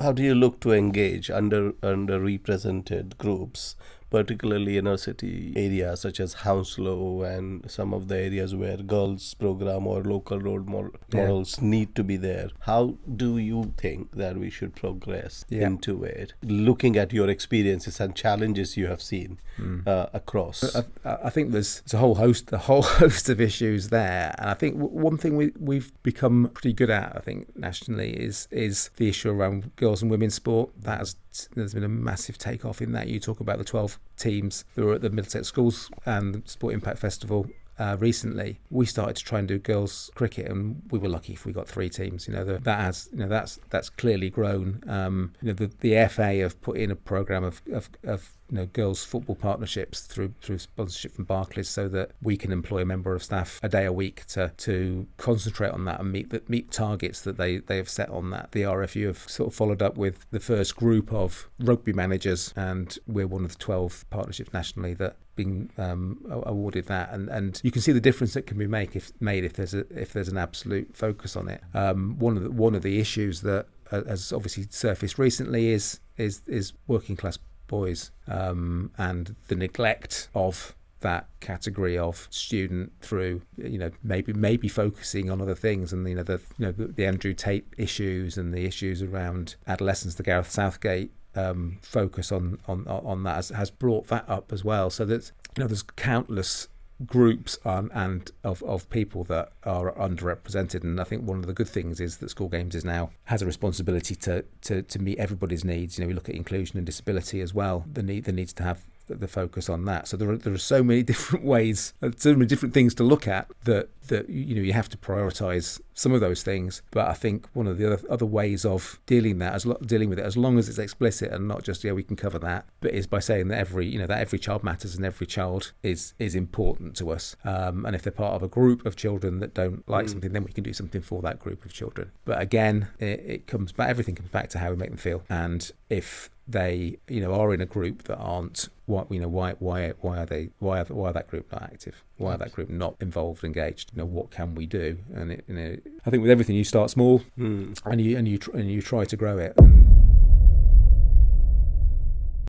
how do you look to engage underrepresented groups, particularly inner city areas such as Hounslow and some of the areas where girls program or local models need to be there? How do you think that we should progress into it, looking at your experiences and challenges you have seen across? I think there's a whole host of issues there, and I think one thing we've become pretty good at, I think nationally, is the issue around girls and women's sport. There's been a massive takeoff in that. You talk about the 12 teams that were at the Middlesex Schools and the Sport Impact Festival. Recently, we started to try and do girls cricket, and we were lucky if we got 3 teams. That's clearly grown. The FA have put in a program of girls football partnerships through sponsorship from Barclays, so that we can employ a member of staff a day a week to concentrate on that and meet targets that they have set on that. The RFU have sort of followed up with the first group of rugby managers, and we're one of the 12 partnerships nationally that being awarded that, and you can see the difference that can be made if there's an absolute focus on it. One of the issues that has obviously surfaced recently is working class boys, and the neglect of that category of student through maybe focusing on other things, and the Andrew Tate issues and the issues around adolescence, the Gareth Southgate focus on that has brought that up as well. So that there's countless groups and of people that are underrepresented, and I think one of the good things is that School Games has a responsibility to meet everybody's needs. We look at inclusion and disability as well. There needs to have the focus on that. So there are so many different ways, so many different things to look at that you have to prioritise some of those things. But I think one of the other ways of dealing with it, as long as it's explicit and not just we can cover that, but is by saying that every child matters and every child is important to us. And if they're part of a group of children that don't like something, then we can do something for that group of children. But again, everything comes back to how we make them feel. And if they are in a group that aren't, why are that group not active? Why are that group not involved, engaged? What can we do? And I think with everything, you start small and you try to grow it. And